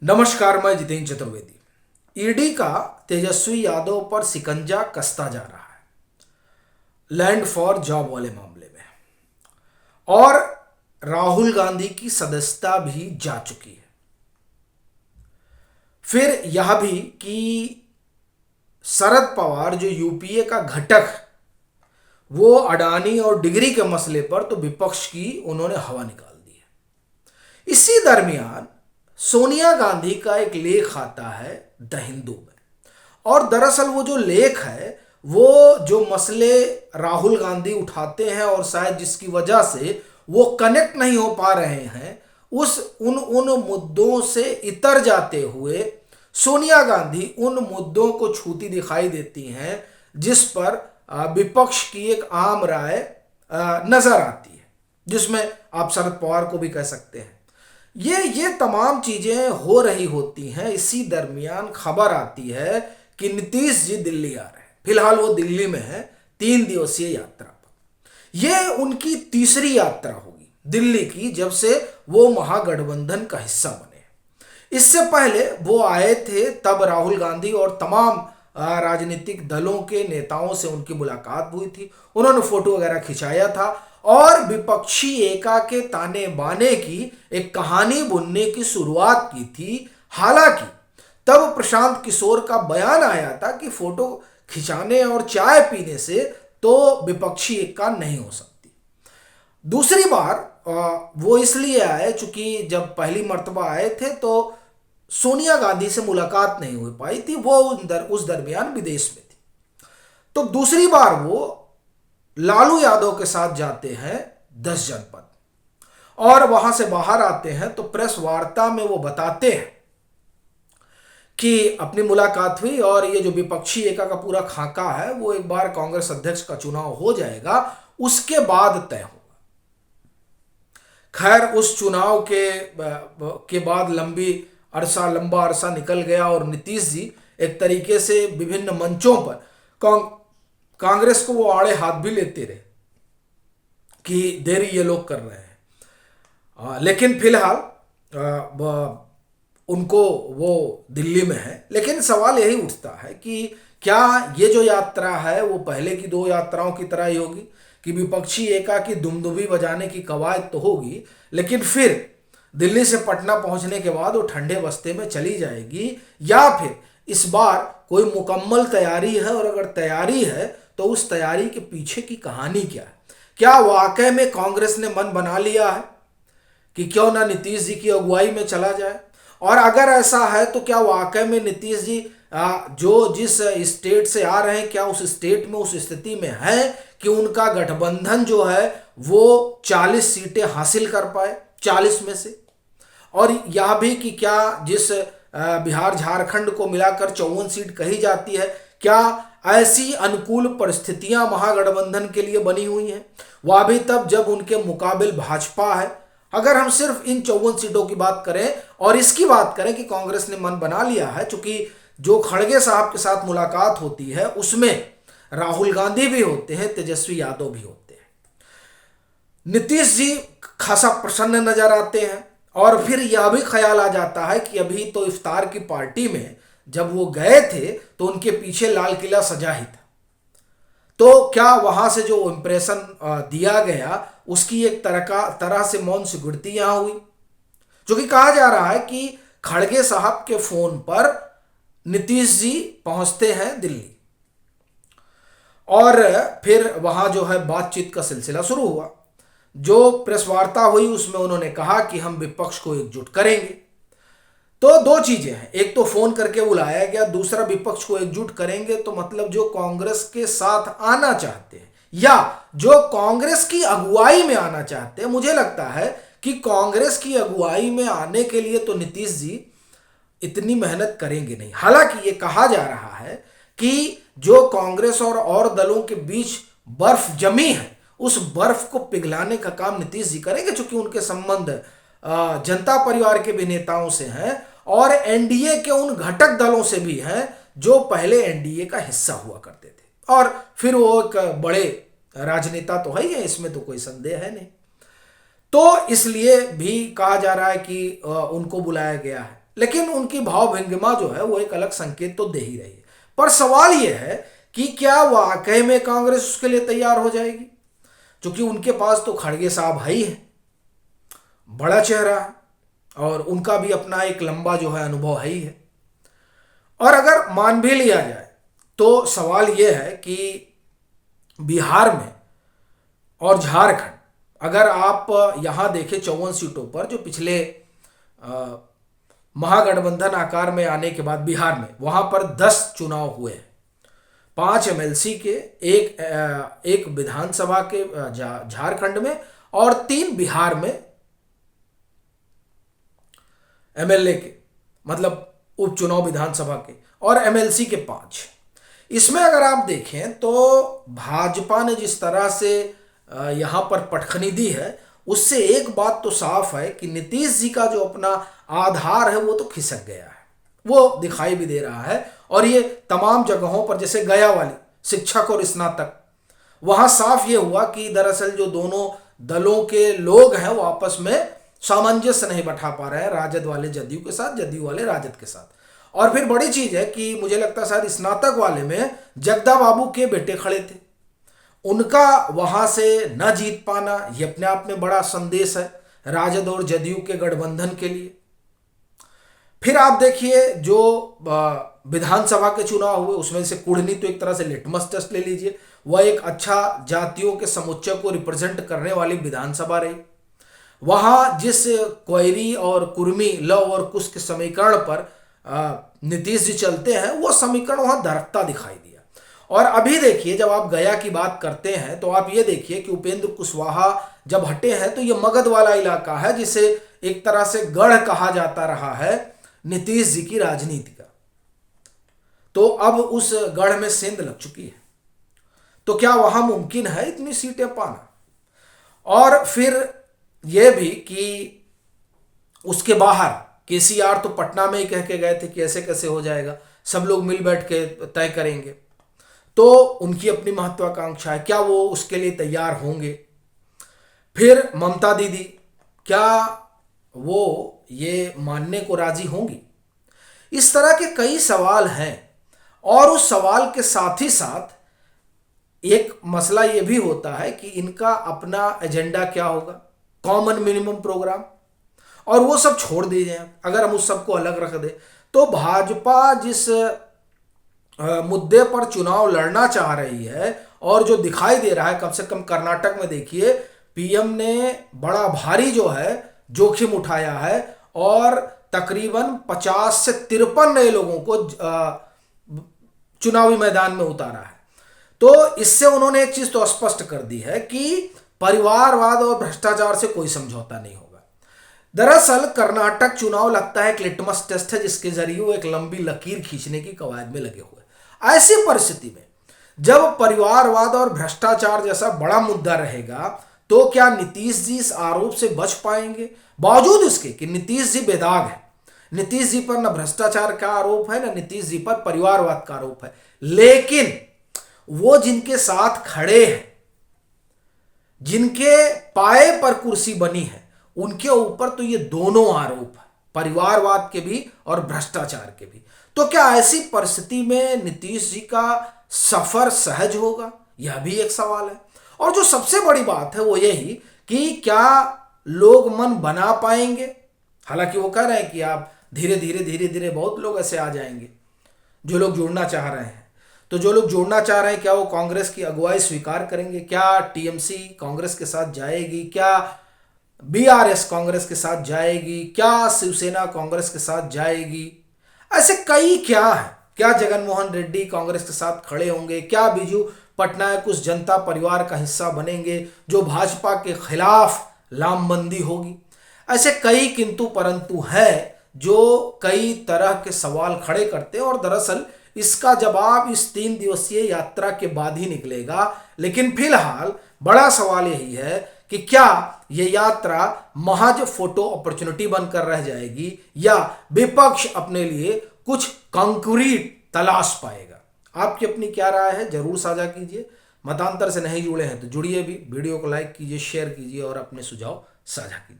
नमस्कार, मैं जितेंद्र चतुर्वेदी। ईडी का तेजस्वी यादव पर शिकंजा कसता जा रहा है लैंड फॉर जॉब वाले मामले में, और राहुल गांधी की सदस्यता भी जा चुकी है। फिर यह भी कि शरद पवार जो यूपीए का घटक, वो अडानी और डिग्री के मसले पर तो विपक्ष की उन्होंने हवा निकाल दी है। इसी दरमियान सोनिया गांधी का एक लेख आता है द हिंदू में, और दरअसल वो जो लेख है वो जो मसले राहुल गांधी उठाते हैं और शायद जिसकी वजह से वो कनेक्ट नहीं हो पा रहे हैं, उन मुद्दों से इतर जाते हुए सोनिया गांधी उन मुद्दों को छूती दिखाई देती हैं जिस पर विपक्ष की एक आम राय नजर आती है, जिसमें आप शरद पवार को भी कह सकते हैं। ये तमाम चीजें हो रही होती हैं। इसी दरमियान खबर आती है कि नीतीश जी दिल्ली आ रहे हैं। फिलहाल वो दिल्ली में है 3 दिवसीय यात्रा पर। ये उनकी तीसरी यात्रा होगी दिल्ली की, जब से वो महागठबंधन का हिस्सा बने। इससे पहले वो आए थे, तब राहुल गांधी और तमाम राजनीतिक दलों के नेताओं से उनकी मुलाकात हुई थी। उन्होंने फोटो वगैरह खिंचाया था और विपक्षी एका के ताने बाने की एक कहानी बुनने की शुरुआत की थी। हालांकि तब प्रशांत किशोर का बयान आया था कि फोटो खिंचाने और चाय पीने से तो विपक्षी एका नहीं हो सकती। दूसरी बार वो इसलिए आए चूंकि जब पहली मर्तबा आए थे तो सोनिया गांधी से मुलाकात नहीं हो पाई थी, वो उस दरमियान विदेश में थी। तो दूसरी बार वो लालू यादव के साथ जाते हैं 10 जनपद, और वहां से बाहर आते हैं तो प्रेस वार्ता में वो बताते हैं कि अपनी मुलाकात हुई और ये जो विपक्षी एका का पूरा खाका है वो एक बार कांग्रेस अध्यक्ष का चुनाव हो जाएगा, उसके बाद तय होगा। खैर, उस चुनाव के बाद लंबा अरसा निकल गया और नीतीश जी एक तरीके से विभिन्न मंचों पर कांग्रेस को वो आड़े हाथ भी लेते रहे कि देरी ये लोग कर रहे हैं। लेकिन फिलहाल उनको वो दिल्ली में है। लेकिन सवाल यही उठता है कि क्या ये जो यात्रा है वो पहले की 2 यात्राओं की तरह ही होगी कि विपक्षी एका की दुमदुमी बजाने की कवायद तो होगी, लेकिन फिर दिल्ली से पटना पहुंचने के बाद वो ठंडे बस्ते में चली जाएगी, या फिर इस बार कोई मुकम्मल तैयारी है, और अगर तैयारी है तो उस तैयारी के पीछे की कहानी क्या है? क्या वाकई में कांग्रेस ने मन बना लिया है कि क्यों ना नीतीश जी की अगुवाई में चला जाए? और अगर ऐसा है तो क्या वाकई में नीतीश जी जो जिस स्टेट से आ रहे हैं, क्या उस स्टेट में उस स्थिति में है कि उनका गठबंधन जो है वो 40 सीटें हासिल कर पाए 40 में से? और यह भी कि क्या जिस बिहार झारखंड को मिलाकर 54 सीट कही जाती है, क्या ऐसी अनुकूल परिस्थितियां महागठबंधन के लिए बनी हुई हैं? वह भी तब जब उनके मुकाबिल भाजपा है। अगर हम सिर्फ इन 54 सीटों की बात करें और इसकी बात करें कि कांग्रेस ने मन बना लिया है, चूंकि जो खड़गे साहब के साथ मुलाकात होती है उसमें राहुल गांधी भी होते हैं, तेजस्वी यादव भी होते हैं, नीतीश जी खासा प्रसन्न नजर आते हैं। और फिर यह भी ख्याल आ जाता है कि अभी तो इफ्तार की पार्टी में जब वो गए थे तो उनके पीछे लाल किला सजा ही था, तो क्या वहां से जो इंप्रेशन दिया गया उसकी एक तरह से मौन सिकुड़ती यहां हुई? जो कि कहा जा रहा है कि खड़गे साहब के फोन पर नीतीश जी पहुंचते हैं दिल्ली, और फिर वहां जो है बातचीत का सिलसिला शुरू हुआ। जो प्रेस वार्ता हुई उसमें उन्होंने कहा कि हम विपक्ष को एकजुट करेंगे। तो 2 चीजें हैं, एक तो फोन करके बुलाया गया, दूसरा विपक्ष को एकजुट करेंगे तो मतलब जो कांग्रेस के साथ आना चाहते हैं या जो कांग्रेस की अगुवाई में आना चाहते हैं। मुझे लगता है कि कांग्रेस की अगुवाई में आने के लिए तो नीतीश जी इतनी मेहनत करेंगे नहीं। हालांकि ये कहा जा रहा है कि जो कांग्रेस और दलों के बीच बर्फ जमी है उस बर्फ को पिघलाने का काम नीतीश जी करेंगे, क्योंकि उनके संबंध जनता परिवार के भी नेताओं से हैं और एनडीए के उन घटक दलों से भी हैं जो पहले एनडीए का हिस्सा हुआ करते थे, और फिर वो एक बड़े राजनेता तो है ही है, इसमें तो कोई संदेह है नहीं। तो इसलिए भी कहा जा रहा है कि उनको बुलाया गया है। लेकिन उनकी भाव भंगिमा जो है वो एक अलग संकेत तो दे ही रही है। पर सवाल यह है कि क्या वाकई में कांग्रेस उसके लिए तैयार हो जाएगी, क्योंकि उनके पास तो खड़गे साहब है ही है, बड़ा चेहरा है और उनका भी अपना एक लंबा जो है अनुभव है ही है। और अगर मान भी लिया जाए तो सवाल यह है कि बिहार में और झारखंड, अगर आप यहां देखें 54 सीटों पर जो पिछले महागठबंधन आकार में आने के बाद बिहार में वहां पर 10 चुनाव हुए हैं, 5 एमएलसी के, एक विधानसभा के झारखंड में और 3 बिहार में एमएलए के, मतलब उपचुनाव विधानसभा के, और एमएलसी के 5। इसमें अगर आप देखें तो भाजपा ने जिस तरह से यहां पर पटखनी दी है, उससे एक बात तो साफ है कि नीतीश जी का जो अपना आधार है वो तो खिसक गया है, वो दिखाई भी दे रहा है। और ये तमाम जगहों पर, जैसे गया वाली शिक्षक और स्नातक, वहां साफ ये हुआ कि दरअसल जो दोनों दलों के लोग हैं वो आपस में सामंजस्य नहीं बैठा पा रहे हैं, राजद वाले जदयू के साथ, जदयू वाले राजद के साथ। और फिर बड़ी चीज है कि मुझे लगता है शायद स्नातक वाले में जगदा बाबू के बेटे खड़े थे, उनका वहां से न जीत पाना ये अपने आप में बड़ा संदेश है राजद और जदयू के गठबंधन के लिए। फिर आप देखिए जो विधानसभा के चुनाव हुए उसमें से कुढ़नी तो एक तरह से लिटमस टेस्ट ले लीजिए, वह एक अच्छा जातियों के समुच्चय को रिप्रेजेंट करने वाली विधानसभा रही। वहां जिस क्वेरी और कुर्मी, लव और कुश के समीकरण पर नीतीश जी चलते हैं, वो समीकरण वहां धरकता दिखाई दिया। और अभी देखिए जब आप गया की बात करते हैं तो आप ये देखिए कि उपेंद्र कुशवाहा जब हटे हैं तो ये मगध वाला इलाका है जिसे एक तरह से गढ़ कहा जाता रहा है नीतीश जी की राजनीति का, तो अब उस गढ़ में सेंध लग चुकी है। तो क्या वहां मुमकिन है इतनी सीटें पाना? और फिर यह भी कि उसके बाहर केसीआर तो पटना में ही कह के गए थे कि ऐसे कैसे हो जाएगा, सब लोग मिल बैठ के तय करेंगे, तो उनकी अपनी महत्वाकांक्षा है, क्या वो उसके लिए तैयार होंगे? फिर ममता दीदी, क्या वो ये मानने को राजी होंगी? इस तरह के कई सवाल हैं। और उस सवाल के साथ ही साथ एक मसला यह भी होता है कि इनका अपना एजेंडा क्या होगा, कॉमन मिनिमम प्रोग्राम, और वो सब छोड़ दीजिए। अगर हम उस सबको अलग रख दें तो भाजपा जिस मुद्दे पर चुनाव लड़ना चाह रही है और जो दिखाई दे रहा है, कम से कम कर्नाटक में देखिए पीएम ने बड़ा भारी जो है जोखिम उठाया है और तकरीबन 50 से 53 नए लोगों को चुनावी मैदान में उतारा है। तो इससे उन्होंने एक चीज तो स्पष्ट कर दी है कि परिवारवाद और भ्रष्टाचार से कोई समझौता नहीं होगा। दरअसल कर्नाटक चुनाव लगता है एक लिटमस टेस्ट है जिसके जरिए वो एक लंबी लकीर खींचने की कवायद में लगे हुए। ऐसी परिस्थिति में जब परिवारवाद और भ्रष्टाचार जैसा बड़ा मुद्दा रहेगा तो क्या नीतीश जी इस आरोप से बच पाएंगे, बावजूद इसके कि नीतीश जी बेदाग है, नीतीश जी पर न भ्रष्टाचार का आरोप है न नीतीश जी पर परिवारवाद का आरोप है, लेकिन वो जिनके साथ खड़े हैं, जिनके पाए पर कुर्सी बनी है, उनके ऊपर तो ये दोनों आरोप है, परिवारवाद के भी और भ्रष्टाचार के भी। तो क्या ऐसी परिस्थिति में नीतीश जी का सफर सहज होगा, यह भी एक सवाल है। और जो सबसे बड़ी बात है वो यही कि क्या लोग मन बना पाएंगे। हालांकि वो कह रहे हैं कि आप धीरे धीरे बहुत लोग ऐसे आ जाएंगे जो लोग जुड़ना चाह रहे हैं। तो जो लोग जुड़ना चाह रहे हैं क्या वो कांग्रेस की अगुवाई स्वीकार करेंगे? क्या टीएमसी कांग्रेस के साथ जाएगी? क्या बीआरएस कांग्रेस के साथ जाएगी? क्या शिवसेना कांग्रेस के साथ जाएगी? ऐसे कई क्या है। क्या जगनमोहन रेड्डी कांग्रेस के साथ खड़े होंगे? क्या बीजू पटनायक उस जनता परिवार का हिस्सा बनेंगे जो भाजपा के खिलाफ लामबंदी होगी? ऐसे कई किंतु परंतु है जो कई तरह के सवाल खड़े करते हैं और दरअसल इसका जवाब इस 3 दिवसीय यात्रा के बाद ही निकलेगा। लेकिन फिलहाल बड़ा सवाल यही है कि क्या यह यात्रा महज फोटो अपॉर्चुनिटी बनकर रह जाएगी या विपक्ष अपने लिए कुछ कंक्रीट तलाश पाएगा? आपकी अपनी क्या राय है जरूर साझा कीजिए। मतांतर से नहीं जुड़े हैं तो जुड़िए भी, वीडियो को लाइक कीजिए, शेयर कीजिए और अपने सुझाव साझा कीजिए।